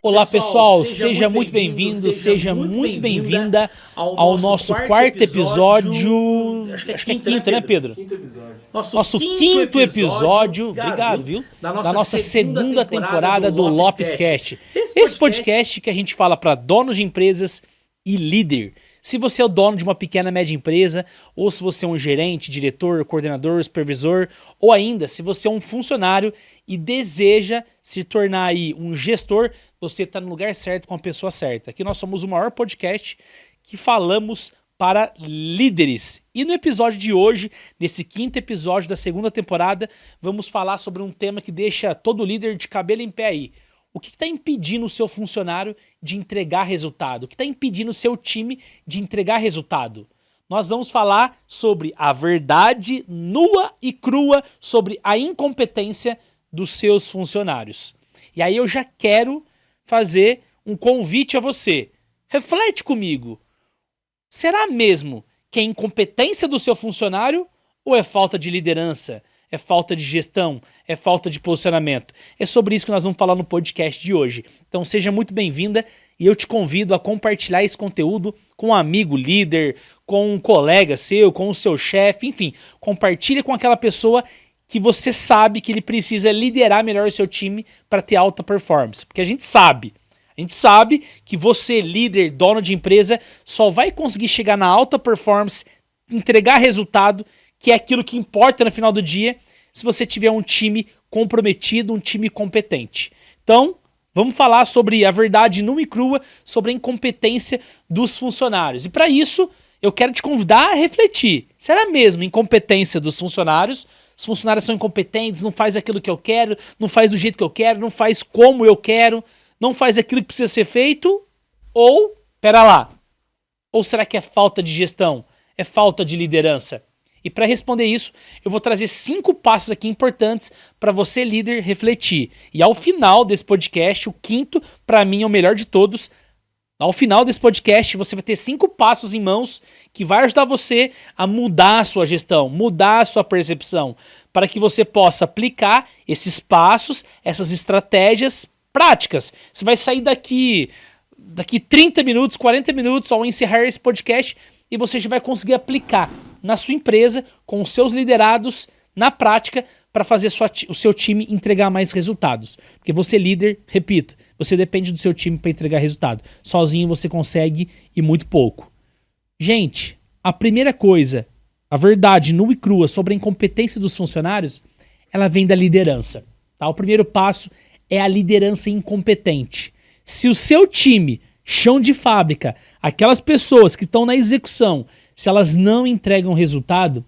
Olá pessoal, seja muito bem-vindo, seja muito bem-vinda ao nosso quarto episódio, acho que é quinto, né, Pedro? Nosso quinto episódio, obrigado, viu? Da nossa segunda temporada do Lopescast. Esse podcast que a gente fala para donos de empresas e líder. Se você é o dono de uma pequena, média empresa, ou se você é um gerente, diretor, coordenador, supervisor, ou ainda se você é um funcionário e deseja se tornar aí um gestor, você está no lugar certo com a pessoa certa. Aqui nós somos o maior podcast que falamos para líderes. E no episódio de hoje, nesse quinto episódio da segunda temporada, vamos falar sobre um tema que deixa todo líder de cabelo em pé aí. O que está impedindo o seu funcionário de entregar resultado? O que está impedindo o seu time de entregar resultado? Nós vamos falar sobre a verdade nua e crua sobre a incompetência dos seus funcionários. E aí eu já quero fazer um convite a você. Reflete comigo. Será mesmo que é incompetência do seu funcionário ou é falta de liderança? É falta de gestão? É falta de posicionamento? É sobre isso que nós vamos falar no podcast de hoje. Então seja muito bem-vinda e eu te convido a compartilhar esse conteúdo com um amigo líder, com um colega seu, com o seu chefe, enfim. Compartilha com aquela pessoa que você sabe que ele precisa liderar melhor o seu time para ter alta performance. Porque a gente sabe que você, líder, dono de empresa, só vai conseguir chegar na alta performance, entregar resultado, que é aquilo que importa no final do dia, se você tiver um time comprometido, um time competente. Então, vamos falar sobre a verdade nua e crua, sobre a incompetência dos funcionários. E para isso, eu quero te convidar a refletir. Será mesmo incompetência dos funcionários? Os funcionários são incompetentes, não faz aquilo que eu quero, não faz do jeito que eu quero, não faz como eu quero, não faz aquilo que precisa ser feito? Ou, pera lá, ou será que é falta de gestão? É falta de liderança? E para responder isso, eu vou trazer 5 passos aqui importantes para você, líder, refletir. E ao final desse podcast, o quinto, para mim, é o melhor de todos. Ao final desse podcast, você vai ter 5 passos em mãos que vai ajudar você a mudar a sua gestão, mudar a sua percepção, para que você possa aplicar esses passos, essas estratégias práticas. Você vai sair daqui 30 minutos, 40 minutos ao encerrar esse podcast e você já vai conseguir aplicar na sua empresa, com os seus liderados, na prática, para fazer o seu time entregar mais resultados. Porque você, líder, repito, você depende do seu time para entregar resultado. Sozinho você consegue e muito pouco. Gente, a primeira coisa, a verdade nua e crua sobre a incompetência dos funcionários, ela vem da liderança. Tá? O primeiro passo é a liderança incompetente. Se o seu time, chão de fábrica, aquelas pessoas que estão na execução, se elas não entregam resultado,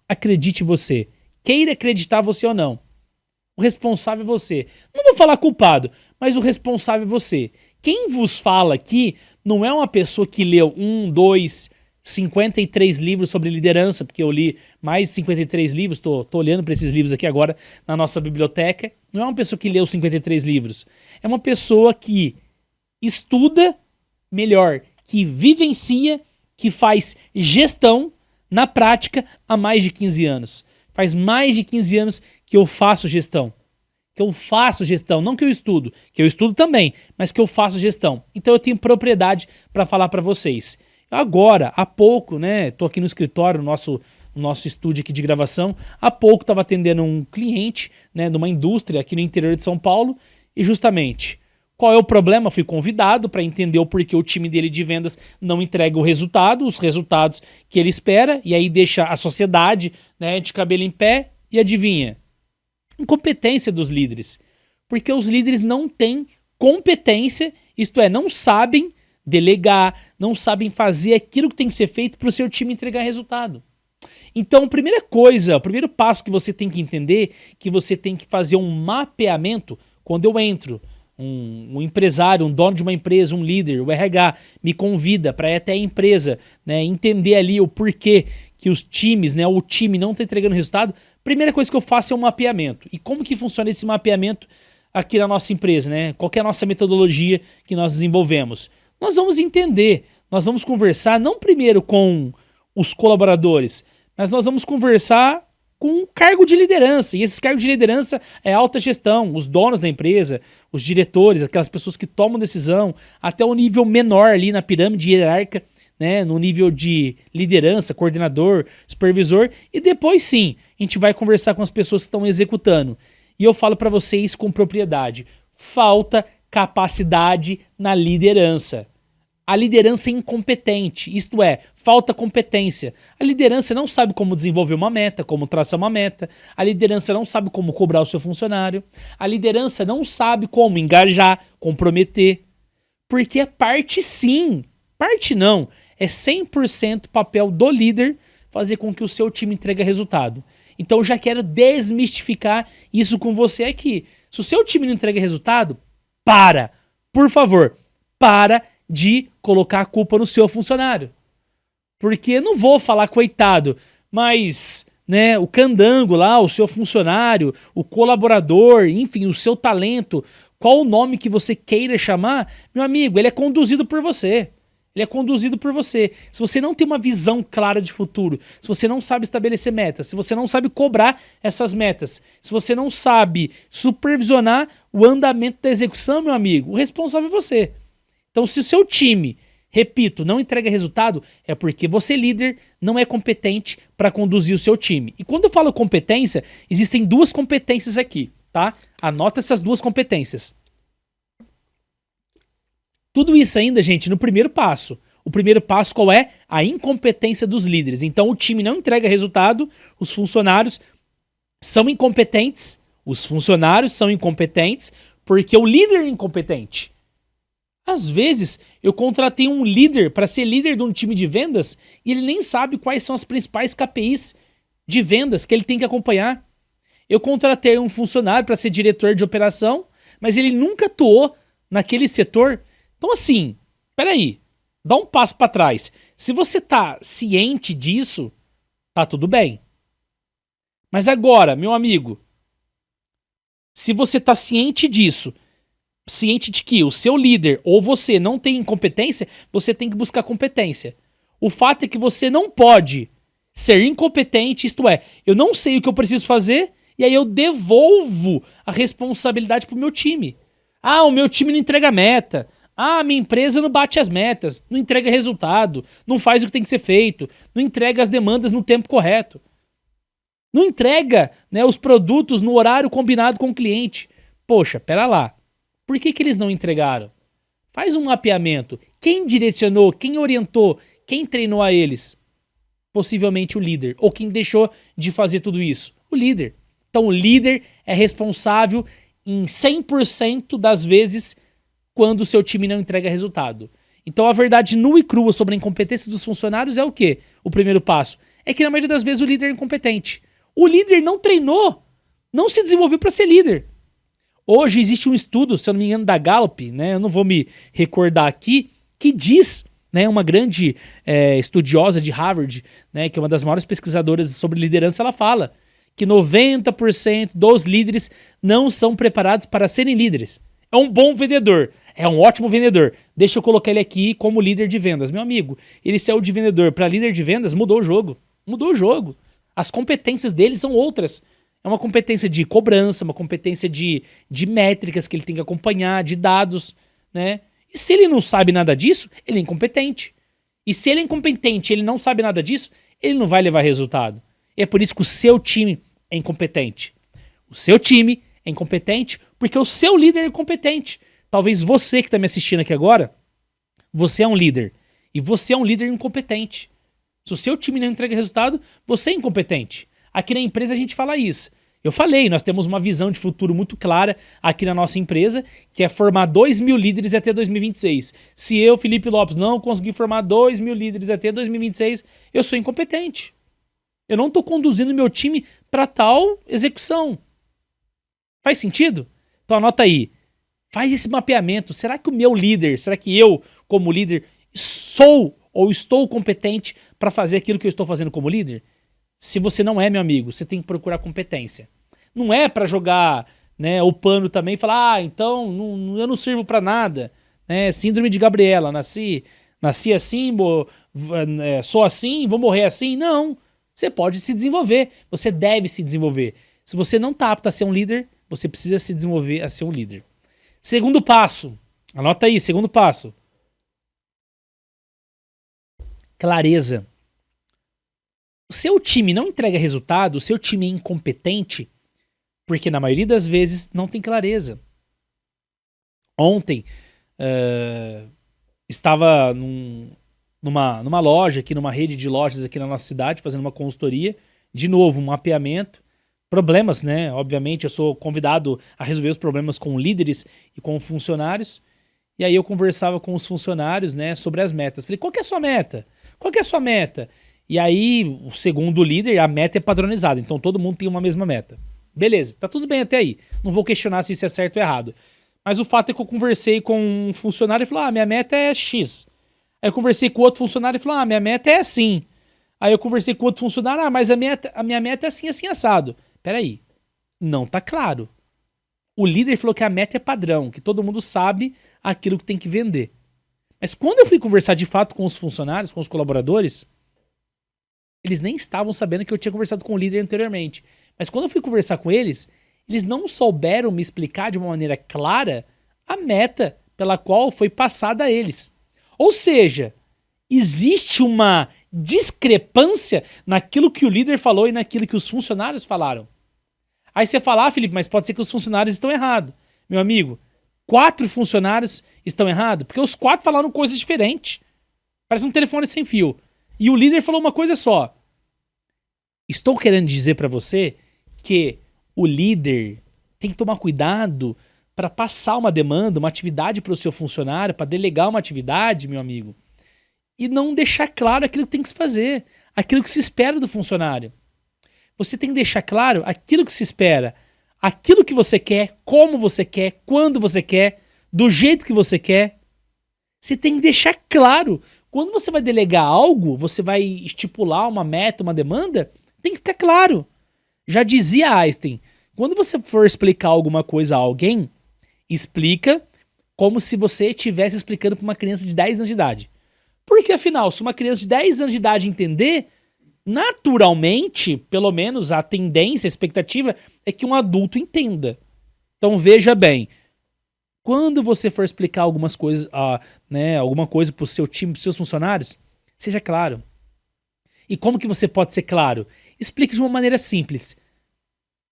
acredite você. Queira acreditar você ou não. O responsável é você. Não vou falar culpado, mas o responsável é você. Quem vos fala aqui não é uma pessoa que leu 53 livros sobre liderança, porque eu li mais de 53 livros, tô olhando para esses livros aqui agora na nossa biblioteca. Não é uma pessoa que leu 53 livros. É uma pessoa que estuda melhor, que vivencia, que faz gestão na prática há mais de 15 anos. Faz mais de 15 anos que eu faço gestão. Não que eu estudo, que eu estudo também, mas que eu faço gestão. Então eu tenho propriedade para falar para vocês. Agora, há pouco, né, tô aqui no escritório, no nosso estúdio aqui de gravação, há pouco estava atendendo um cliente, né, numa indústria aqui no interior de São Paulo, e justamente, qual é o problema? Fui convidado para entender o porquê o time dele de vendas não entrega os resultados que ele espera, e aí deixa a sociedade, né, de cabelo em pé, e adivinha? Incompetência dos líderes. Porque os líderes não têm competência, isto é, não sabem delegar, não sabem fazer aquilo que tem que ser feito para o seu time entregar resultado. Então, a primeira coisa, o primeiro passo que você tem que entender, que você tem que fazer um mapeamento, quando eu entro, um empresário, um dono de uma empresa, um líder, o RH, me convida para ir até a empresa, né, entender ali o porquê que os times, né, o time não está entregando resultado. Primeira coisa que eu faço é um mapeamento. E como que funciona esse mapeamento aqui na nossa empresa, né? Qual que é a nossa metodologia que nós desenvolvemos? Nós vamos entender, nós vamos conversar não primeiro com os colaboradores, mas nós vamos conversar com com cargo de liderança. E esses cargos de liderança é alta gestão, os donos da empresa, os diretores, aquelas pessoas que tomam decisão, até o nível menor ali na pirâmide hierárquica, né, no nível de liderança, coordenador, supervisor. E depois sim, a gente vai conversar com as pessoas que estão executando. E eu falo para vocês com propriedade, falta capacidade na liderança. A liderança é incompetente, isto é, falta competência. A liderança não sabe como desenvolver uma meta, como traçar uma meta. A liderança não sabe como cobrar o seu funcionário. A liderança não sabe como engajar, comprometer. Porque é parte sim, parte não. É 100% papel do líder fazer com que o seu time entregue resultado. Então eu já quero desmistificar isso com você aqui. Se o seu time não entrega resultado, por favor, para de colocar a culpa no seu funcionário. Porque eu não vou falar coitado, mas, né, o candango lá, o seu funcionário, o colaborador, enfim, o seu talento, qual o nome que você queira chamar, meu amigo, ele é conduzido por você. Ele é conduzido por você. Se você não tem uma visão clara de futuro, se você não sabe estabelecer metas, se você não sabe cobrar essas metas, se você não sabe supervisionar o andamento da execução, meu amigo, o responsável é você. Então, se o seu time, repito, não entrega resultado, é porque você, líder, não é competente para conduzir o seu time. E quando eu falo competência, existem duas competências aqui, tá? Anota essas duas competências. Tudo isso ainda, gente, no primeiro passo. O primeiro passo qual é? A incompetência dos líderes. Então, o time não entrega resultado, os funcionários são incompetentes, os funcionários são incompetentes, porque o líder é incompetente. Às vezes, eu contratei um líder para ser líder de um time de vendas e ele nem sabe quais são as principais KPIs de vendas que ele tem que acompanhar. Eu contratei um funcionário para ser diretor de operação, mas ele nunca atuou naquele setor. Então assim, peraí, dá um passo para trás. Se você tá ciente disso, tá tudo bem. Mas agora, meu amigo, se você tá ciente disso, ciente de que o seu líder ou você não tem incompetência, você tem que buscar competência. O fato é que você não pode ser incompetente, isto é, eu não sei o que eu preciso fazer e aí eu devolvo a responsabilidade pro meu time. Ah, o meu time não entrega meta. Ah, minha empresa não bate as metas, não entrega resultado, não faz o que tem que ser feito, não entrega as demandas no tempo correto. Não entrega, né, os produtos no horário combinado com o cliente. Poxa, pera lá. Por que eles não entregaram? Faz um mapeamento. Quem direcionou, quem orientou, quem treinou a eles? Possivelmente o líder. Ou quem deixou de fazer tudo isso? O líder. Então o líder é responsável em 100% das vezes quando o seu time não entrega resultado. Então a verdade nua e crua sobre a incompetência dos funcionários é o quê? O primeiro passo é que na maioria das vezes o líder é incompetente. O líder não treinou, não se desenvolveu para ser líder. Hoje existe um estudo, se eu não me engano, da Gallup, né? Eu não vou me recordar aqui, que diz, né, uma grande estudiosa de Harvard, né, que é uma das maiores pesquisadoras sobre liderança, ela fala que 90% dos líderes não são preparados para serem líderes. É um bom vendedor, é um ótimo vendedor. Deixa eu colocar ele aqui como líder de vendas. Meu amigo, ele saiu de vendedor para líder de vendas, mudou o jogo. Mudou o jogo. As competências dele são outras. É uma competência de cobrança, uma competência de métricas que ele tem que acompanhar, de dados, né? E se ele não sabe nada disso, ele é incompetente. E se ele é incompetente e ele não sabe nada disso, ele não vai levar resultado. E é por isso que o seu time é incompetente. O seu time é incompetente porque o seu líder é incompetente. Talvez você que está me assistindo aqui agora, você é um líder. E você é um líder incompetente. Se o seu time não entrega resultado, você é incompetente. Aqui na empresa a gente fala isso. Eu falei, nós temos uma visão de futuro muito clara aqui na nossa empresa, que é formar 2.000 líderes até 2026. Se eu, Felipe Lopes, não conseguir formar 2.000 líderes até 2026, eu sou incompetente. Eu não estou conduzindo meu time para tal execução. Faz sentido? Então anota aí. Faz esse mapeamento. Será que o meu líder, será que eu, como líder, sou ou estou competente para fazer aquilo que eu estou fazendo como líder? Se você não é, meu amigo, você tem que procurar competência. Não é para jogar, né, o pano também e falar, então eu não sirvo para nada. Né? Síndrome de Gabriela, nasci assim, sou assim, vou morrer assim. Não. Você pode se desenvolver, você deve se desenvolver. Se você não está apto a ser um líder, você precisa se desenvolver a ser um líder. Segundo passo, anota aí, segundo passo. Clareza. O seu time não entrega resultado, o seu time é incompetente, porque na maioria das vezes não tem clareza. Ontem, estava numa loja, aqui numa rede de lojas aqui na nossa cidade, fazendo uma consultoria, de novo, um mapeamento, problemas, né? Obviamente, eu sou convidado a resolver os problemas com líderes e com funcionários, e aí eu conversava com os funcionários, né, sobre as metas. Falei, qual que é a sua meta? Qual que é a sua meta? E aí, o segundo líder, a meta é padronizada, então todo mundo tem uma mesma meta. Beleza, tá tudo bem até aí. Não vou questionar se isso é certo ou errado. Mas o fato é que eu conversei com um funcionário e falou, minha meta é X. Aí eu conversei com outro funcionário e falou, minha meta é assim. Aí eu conversei com outro funcionário, mas a minha meta é assim, assim, assado. Peraí, não tá claro. O líder falou que a meta é padrão, que todo mundo sabe aquilo que tem que vender. Mas quando eu fui conversar de fato com os funcionários, com os colaboradores, eles nem estavam sabendo que eu tinha conversado com o líder anteriormente. Mas quando eu fui conversar com eles, eles não souberam me explicar de uma maneira clara a meta pela qual foi passada a eles. Ou seja, existe uma discrepância naquilo que o líder falou e naquilo que os funcionários falaram. Aí você fala, Felipe, mas pode ser que os funcionários estão errados. Meu amigo, 4 funcionários estão errados, porque os 4 falaram coisas diferentes. Parece um telefone sem fio. E o líder falou uma coisa só. Estou querendo dizer para você que o líder tem que tomar cuidado para passar uma demanda, uma atividade para o seu funcionário, para delegar uma atividade, meu amigo, e não deixar claro aquilo que tem que se fazer, aquilo que se espera do funcionário. Você tem que deixar claro aquilo que se espera, aquilo que você quer, como você quer, quando você quer, do jeito que você quer. Você tem que deixar claro. Quando você vai delegar algo, você vai estipular uma meta, uma demanda, tem que ficar claro. Já dizia Einstein, quando você for explicar alguma coisa a alguém, explica como se você estivesse explicando para uma criança de 10 anos de idade. Porque afinal, se uma criança de 10 anos de idade entender, naturalmente, pelo menos a tendência, a expectativa é que um adulto entenda. Então veja bem, quando você for explicar algumas coisas, alguma coisa para o seu time, para os seus funcionários, seja claro. E como que você pode ser claro? Explique de uma maneira simples,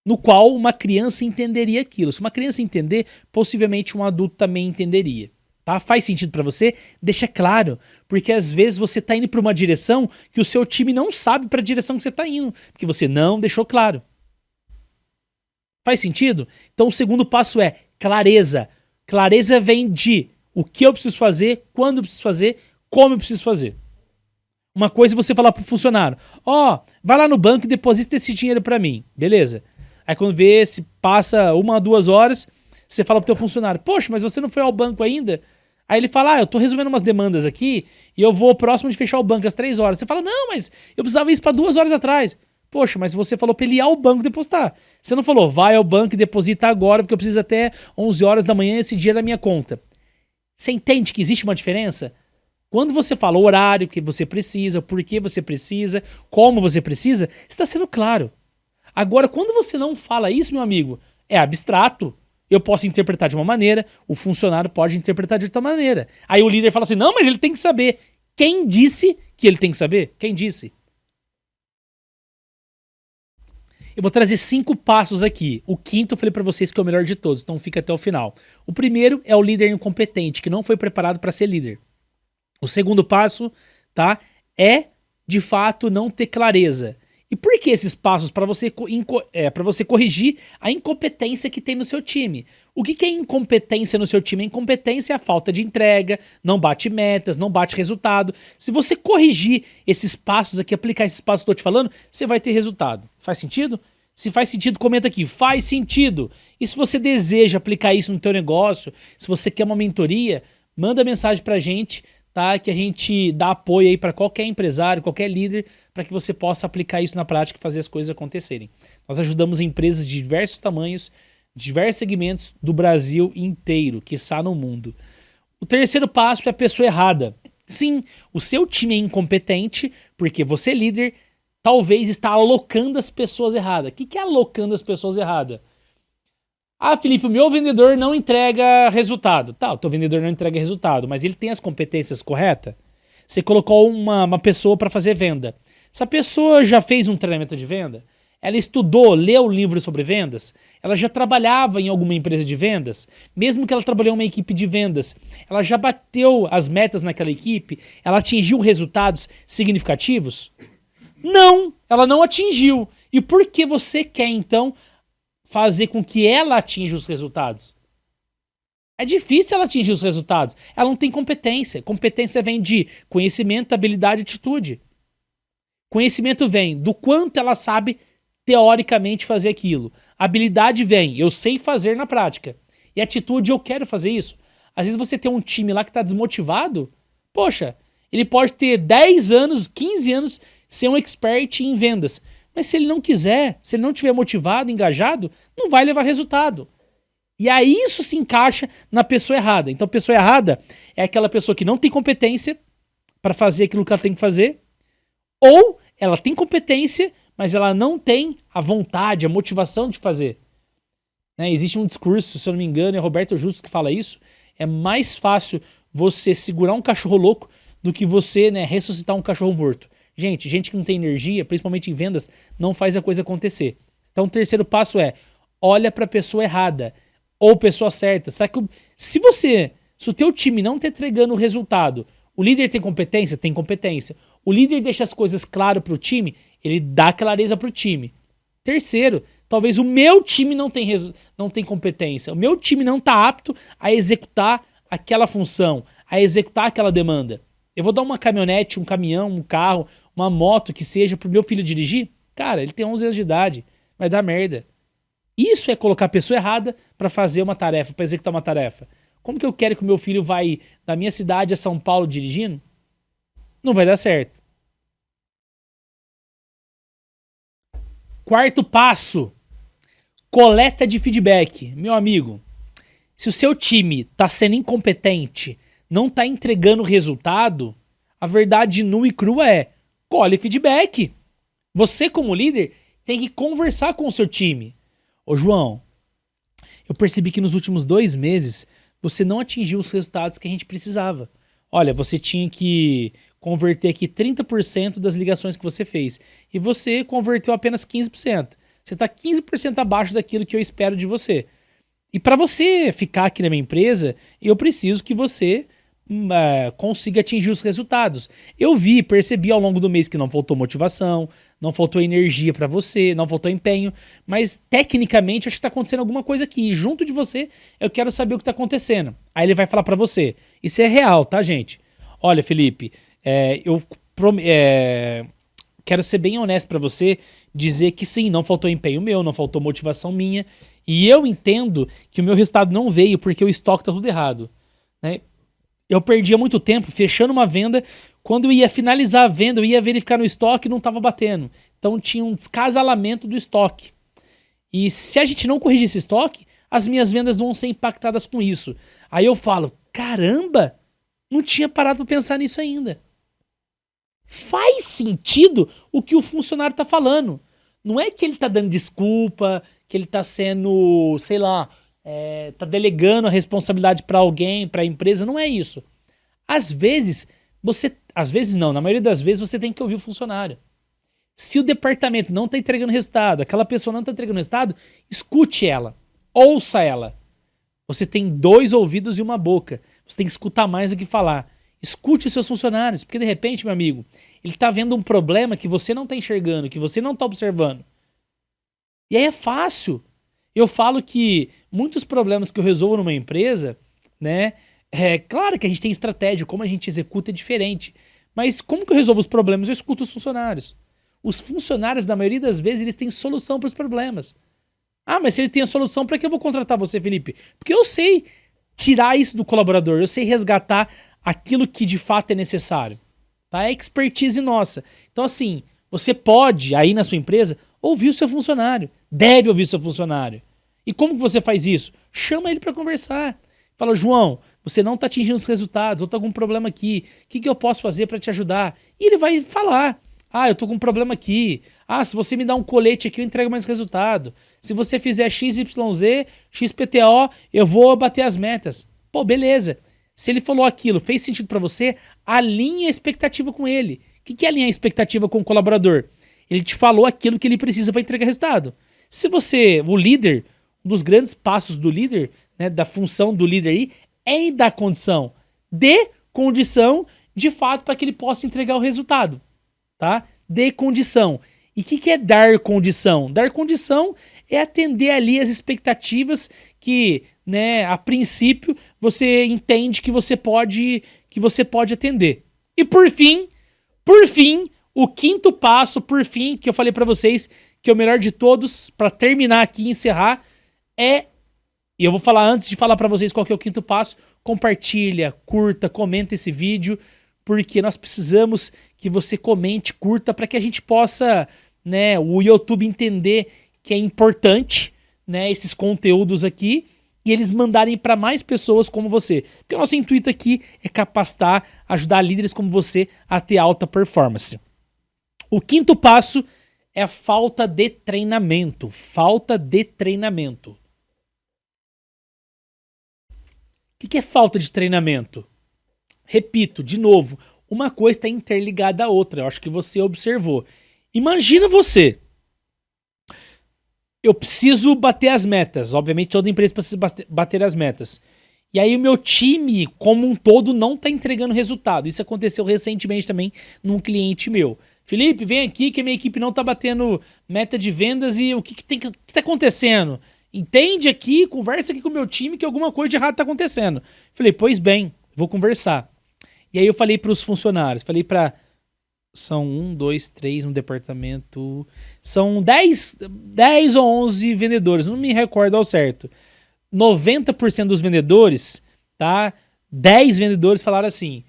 no qual uma criança entenderia aquilo. Se uma criança entender, possivelmente um adulto também entenderia. Tá? Faz sentido para você? Deixa claro, porque às vezes você tá indo para uma direção que o seu time não sabe para a direção que você tá indo, porque você não deixou claro. Faz sentido? Então o segundo passo é clareza. Clareza vem de o que eu preciso fazer, quando eu preciso fazer, como eu preciso fazer. Uma coisa é você falar pro funcionário, vai lá no banco e deposita esse dinheiro para mim. Beleza. Aí quando vê, se passa 1 a 2 horas, você fala pro teu funcionário, poxa, mas você não foi ao banco ainda? Aí ele fala, eu tô resolvendo umas demandas aqui e eu vou próximo de fechar o banco às 3 horas. Você fala, não, mas eu precisava isso pra 2 horas atrás. Poxa, mas você falou pra ele ir ao banco depositar. Você não falou, vai ao banco e deposita agora porque eu preciso até 11 horas da manhã esse dia na minha conta. Você entende que existe uma diferença? Quando você fala o horário que você precisa, por que você precisa, como você precisa, está sendo claro. Agora, quando você não fala isso, meu amigo, é abstrato. Eu posso interpretar de uma maneira, o funcionário pode interpretar de outra maneira. Aí o líder fala assim, não, mas ele tem que saber. Quem disse que ele tem que saber? Quem disse? Eu vou trazer 5 passos aqui. O quinto eu falei pra vocês que é o melhor de todos, então fica até o final. O primeiro é o líder incompetente, que não foi preparado para ser líder. O segundo passo, tá, é, de fato, não ter clareza. E por que esses passos? Para você corrigir a incompetência que tem no seu time. O que é incompetência no seu time? A incompetência é a falta de entrega, não bate metas, não bate resultado. Se você corrigir esses passos aqui, aplicar esses passos que eu tô te falando, você vai ter resultado. Faz sentido? Se faz sentido, comenta aqui. Faz sentido. E se você deseja aplicar isso no teu negócio, se você quer uma mentoria, manda mensagem pra gente, tá? Que a gente dá apoio aí para qualquer empresário, qualquer líder, para que você possa aplicar isso na prática e fazer as coisas acontecerem. Nós ajudamos empresas de diversos tamanhos, diversos segmentos do Brasil inteiro, quiçá no mundo. O terceiro passo é a pessoa errada. Sim, o seu time é incompetente porque você, líder, talvez está alocando as pessoas erradas. O que é alocando as pessoas erradas? Ah, Felipe, o meu vendedor não entrega resultado. Tá, o teu vendedor não entrega resultado, mas ele tem as competências corretas? Você colocou uma pessoa para fazer venda. Essa pessoa já fez um treinamento de venda? Ela estudou, leu livros sobre vendas? Ela já trabalhava em alguma empresa de vendas? Mesmo que ela trabalhou em uma equipe de vendas, ela já bateu as metas naquela equipe? Ela atingiu resultados significativos? Não, ela não atingiu. E por que você quer, então, fazer com que ela atinja os resultados? É difícil ela atingir os resultados. Ela não tem competência. Competência vem de conhecimento, habilidade e atitude. Conhecimento vem do quanto ela sabe teoricamente fazer aquilo. Habilidade vem, eu sei fazer na prática. E atitude, eu quero fazer isso. Às vezes você tem um time lá que está desmotivado. Poxa, ele pode ter 10 anos, 15 anos, ser um expert em vendas. Mas se ele não quiser, se ele não estiver motivado, engajado, não vai levar resultado. E aí isso se encaixa na pessoa errada. Então a pessoa errada é aquela pessoa que não tem competência para fazer aquilo que ela tem que fazer, ou ela tem competência, mas ela não tem a vontade, a motivação de fazer. Né? Existe um discurso, se eu não me engano, é Roberto Justo que fala isso, é mais fácil você segurar um cachorro louco do que você, né, ressuscitar um cachorro morto. Gente que não tem energia, principalmente em vendas, não faz a coisa acontecer. Então o terceiro passo é, olha para a pessoa errada ou pessoa certa. Será que se o teu time não está entregando o resultado, o líder tem competência? Tem competência. O líder deixa as coisas claras para o time, ele dá clareza para o time. Terceiro, talvez o meu time não tem competência. O meu time não está apto a executar aquela função, a executar aquela demanda. Eu vou dar uma caminhonete, um caminhão, um carro, uma moto que seja pro meu filho dirigir? Cara, ele tem 11 anos de idade, vai dar merda. Isso é colocar a pessoa errada para fazer uma tarefa, para executar uma tarefa. Como que eu quero que o meu filho vai da minha cidade a São Paulo dirigindo? Não vai dar certo. Quarto passo, coleta de feedback. Meu amigo, se o seu time tá sendo incompetente, não tá entregando resultado, a verdade nua e crua é, colhe feedback. Você, como líder, tem que conversar com o seu time. Ô, João, eu percebi que nos últimos 2 meses você não atingiu os resultados que a gente precisava. Olha, você tinha que converter aqui 30% das ligações que você fez. E você converteu apenas 15%. Você está 15% abaixo daquilo que eu espero de você. E para você ficar aqui na minha empresa, eu preciso que você consiga atingir os resultados. Eu percebi ao longo do mês que não faltou motivação, não faltou energia para você, não faltou empenho, mas tecnicamente acho que tá acontecendo alguma coisa aqui. E junto de você, eu quero saber o que tá acontecendo. Aí ele vai falar para você. Isso é real, tá, gente? Olha, Felipe, eu quero ser bem honesto para você, dizer que sim, não faltou empenho meu, não faltou motivação minha, e eu entendo que o meu resultado não veio porque o estoque tá tudo errado, né? Eu perdia muito tempo fechando uma venda, quando eu ia finalizar a venda, eu ia verificar no estoque e não estava batendo. Então tinha um descasalamento do estoque. E se a gente não corrigir esse estoque, as minhas vendas vão ser impactadas com isso. Aí eu falo, caramba, não tinha parado para pensar nisso ainda. Faz sentido o que o funcionário está falando. Não é que ele está dando desculpa, que ele está sendo, sei lá, tá delegando a responsabilidade para alguém, para a empresa, não é isso. Às vezes não, na maioria das vezes você tem que ouvir o funcionário. Se o departamento não está entregando resultado, aquela pessoa não está entregando resultado, escute ela, ouça ela. Você tem 2 ouvidos e uma boca, você tem que escutar mais do que falar. Escute os seus funcionários, porque de repente, meu amigo, ele está vendo um problema que você não está enxergando, que você não está observando. E aí é fácil. Eu falo que muitos problemas que eu resolvo numa empresa, né? É claro que a gente tem estratégia, como a gente executa é diferente. Mas como que eu resolvo os problemas? Eu escuto os funcionários. Os funcionários, na maioria das vezes, eles têm solução para os problemas. Ah, mas se ele tem a solução, para que eu vou contratar você, Felipe? Porque eu sei tirar isso do colaborador, eu sei resgatar aquilo que de fato é necessário. Tá? É expertise nossa. Então, assim, você pode, aí na sua empresa, ouvir o seu funcionário. Deve ouvir o seu funcionário. E como que você faz isso? Chama ele para conversar. Fala, João, você não está atingindo os resultados, ou está algum problema aqui. O que eu posso fazer para te ajudar? E ele vai falar. Ah, eu tô com um problema aqui. Ah, se você me dá um colete aqui, eu entrego mais resultado. Se você fizer XYZ, XPTO, eu vou bater as metas. Pô, beleza. Se ele falou aquilo, fez sentido pra você, alinhe a expectativa com ele. O que é alinhar a expectativa com o colaborador? Ele te falou aquilo que ele precisa para entregar resultado. Se você, o líder, um dos grandes passos do líder, né, da função do líder aí, é dar condição. Dê condição, de fato, para que ele possa entregar o resultado. Tá? Dê condição. E o que é dar condição? Dar condição é atender ali as expectativas que, né, a princípio, você entende que você pode atender. E por fim, o quinto passo, que eu falei pra vocês, que é o melhor de todos, pra terminar aqui e encerrar, e eu vou falar antes de falar pra vocês qual que é o quinto passo, compartilha, curta, comenta esse vídeo, porque nós precisamos que você comente, curta, para que a gente possa, né, o YouTube entender que é importante, né, esses conteúdos aqui, e eles mandarem para mais pessoas como você. Porque o nosso intuito aqui é capacitar, ajudar líderes como você a ter alta performance. O quinto passo é a falta de treinamento. Falta de treinamento. O que é falta de treinamento? Repito, de novo, uma coisa está interligada à outra. Eu acho que você observou. Imagina você. Eu preciso bater as metas. Obviamente, toda empresa precisa bater as metas. E aí o meu time, como um todo, não está entregando resultado. Isso aconteceu recentemente também num cliente meu. Felipe, vem aqui que a minha equipe não está batendo meta de vendas e o que está acontecendo? Entende aqui, conversa aqui com o meu time que alguma coisa de errado está acontecendo. Falei, pois bem, vou conversar. E aí eu falei para os funcionários, falei para... São 1, 2, 3 no departamento... São 10 ou 11 vendedores, não me recordo ao certo. 90% dos vendedores, tá? 10 vendedores falaram assim,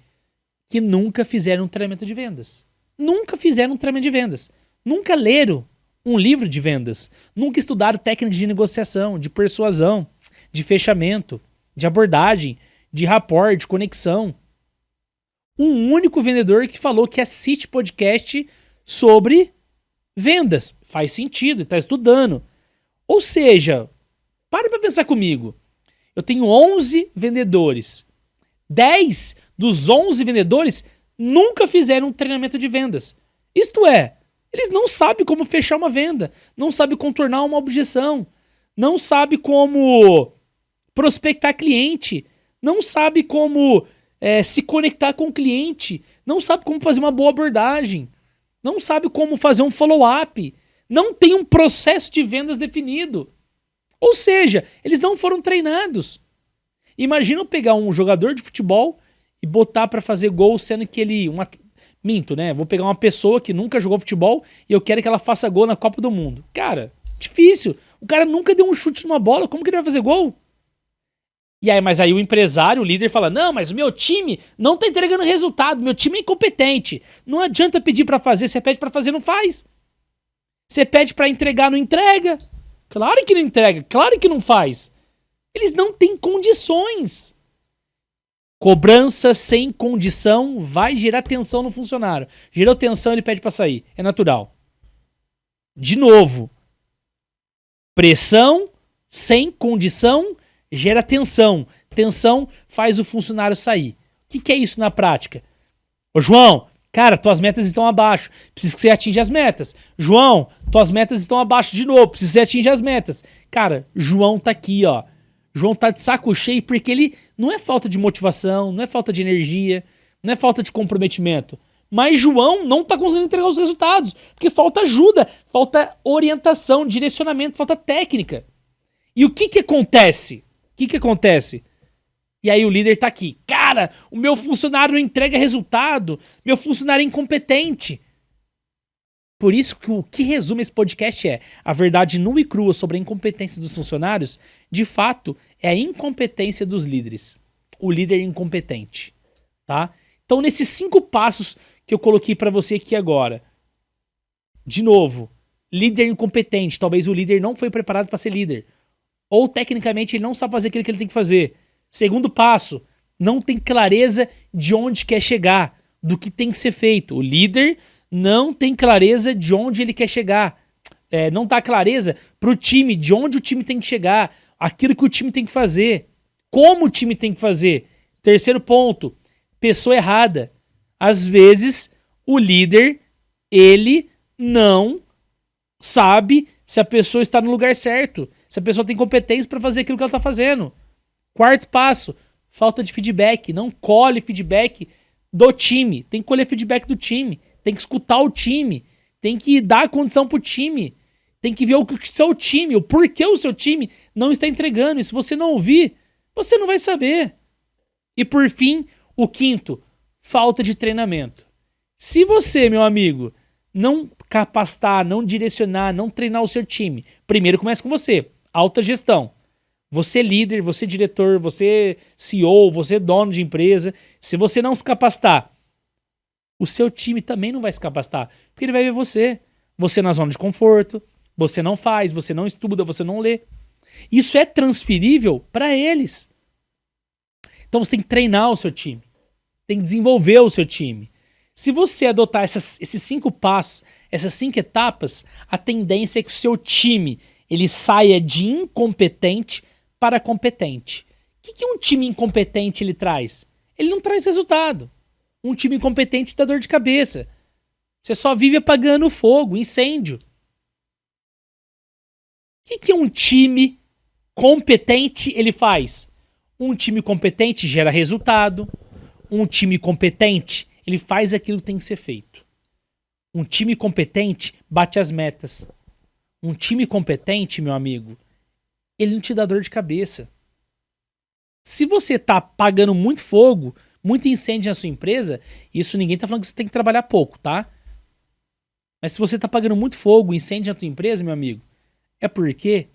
que nunca fizeram um treinamento de vendas. Nunca fizeram um treinamento de vendas. Nunca leram um livro de vendas. Nunca estudaram técnicas de negociação, de persuasão, de fechamento, de abordagem, de rapport, de conexão. Um único vendedor que falou que assiste podcast sobre vendas. Faz sentido, está estudando. Ou seja, para pensar comigo. Eu tenho 11 vendedores. 10 dos 11 vendedores nunca fizeram um treinamento de vendas. Isto é, eles não sabem como fechar uma venda, não sabem contornar uma objeção, não sabem como prospectar cliente, não sabem como se conectar com o cliente, não sabem como fazer uma boa abordagem, não sabem como fazer um follow-up, não tem um processo de vendas definido. Ou seja, eles não foram treinados. Imagina eu pegar um jogador de futebol e botar pra fazer gol, sendo que ele... Minto, né? Vou pegar uma pessoa que nunca jogou futebol e eu quero que ela faça gol na Copa do Mundo. Cara, difícil. O cara nunca deu um chute numa bola, como que ele vai fazer gol? E aí, mas aí o empresário, o líder fala, não, mas o meu time não tá entregando resultado, meu time é incompetente. Não adianta pedir pra fazer, você pede pra fazer, não faz. Você pede pra entregar, não entrega. Claro que não entrega, claro que não faz. Eles não têm condições. Cobrança sem condição vai gerar tensão no funcionário. Gerou tensão, ele pede pra sair. É natural. De novo. Pressão sem condição gera tensão. Tensão faz o funcionário sair. O que é isso na prática? Ô João, cara, tuas metas estão abaixo. Preciso que você atinja as metas. João, tuas metas estão abaixo de novo. Preciso que você atinja as metas. Cara, João tá aqui, ó. João tá de saco cheio porque ele não é falta de motivação, não é falta de energia, não é falta de comprometimento. Mas João não tá conseguindo entregar os resultados porque falta ajuda, falta orientação, direcionamento, falta técnica. E o que acontece? O que acontece? E aí o líder tá aqui. Cara, o meu funcionário não entrega resultado, meu funcionário é incompetente. Por isso que o que resume esse podcast é a verdade nua e crua sobre a incompetência dos funcionários, de fato, é a incompetência dos líderes. O líder incompetente, tá? Então, nesses 5 passos que eu coloquei pra você aqui agora, de novo, líder incompetente, talvez o líder não foi preparado para ser líder. Ou, tecnicamente, ele não sabe fazer aquilo que ele tem que fazer. Segundo passo, não tem clareza de onde quer chegar, do que tem que ser feito. O líder não tem clareza de onde ele quer chegar. Não dá clareza pro time, de onde o time tem que chegar, aquilo que o time tem que fazer, como o time tem que fazer. Terceiro ponto, pessoa errada. Às vezes, o líder, ele não sabe se a pessoa está no lugar certo, se a pessoa tem competência para fazer aquilo que ela está fazendo. Quarto passo, falta de feedback. Não colhe feedback do time. Tem que colher feedback do time. Tem que escutar o time. Tem que dar condição pro time. Tem que ver o que o seu time, o porquê o seu time não está entregando. E se você não ouvir, você não vai saber. E por fim, o quinto, falta de treinamento. Se você, meu amigo, não capacitar, não direcionar, não treinar o seu time, primeiro começa com você, alta gestão. Você líder, você diretor, você CEO, você dono de empresa. Se você não se capacitar, o seu time também não vai se capacitar. Porque ele vai ver você. Você na zona de conforto, você não faz, você não estuda, você não lê. Isso é transferível para eles. Então você tem que treinar o seu time. Tem que desenvolver o seu time. Se você adotar esses 5 passos, essas 5 etapas, a tendência é que o seu time ele saia de incompetente para competente. O que um time incompetente ele traz? Ele não traz resultado. Um time incompetente dá dor de cabeça. Você só vive apagando fogo, incêndio. O que um time competente ele faz? Um time competente gera resultado. Um time competente, ele faz aquilo que tem que ser feito. Um time competente bate as metas. Um time competente, meu amigo, ele não te dá dor de cabeça. Se você tá pagando muito fogo, muito incêndio na sua empresa, isso ninguém tá falando que você tem que trabalhar pouco, tá? Mas se você tá pagando muito fogo, incêndio na tua empresa, meu amigo, é porque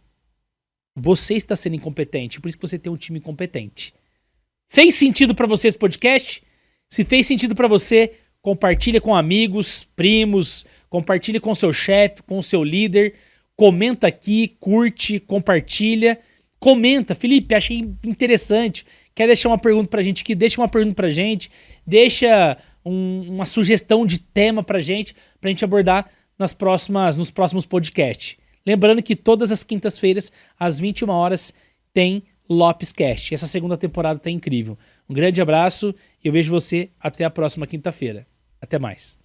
você está sendo incompetente. Por isso que você tem um time incompetente. Fez sentido pra você esse podcast? Se fez sentido pra você, compartilha com amigos, primos, compartilha com seu chefe, com seu líder. Comenta aqui, curte, compartilha. Comenta, Felipe, achei interessante. Quer deixar uma pergunta pra gente aqui? Deixa uma pergunta pra gente. Deixa uma sugestão de tema pra gente abordar nos próximos podcasts. Lembrando que todas as quintas-feiras, às 21 horas, tem Lopescast. Essa segunda temporada tá incrível. Um grande abraço e eu vejo você até a próxima quinta-feira. Até mais.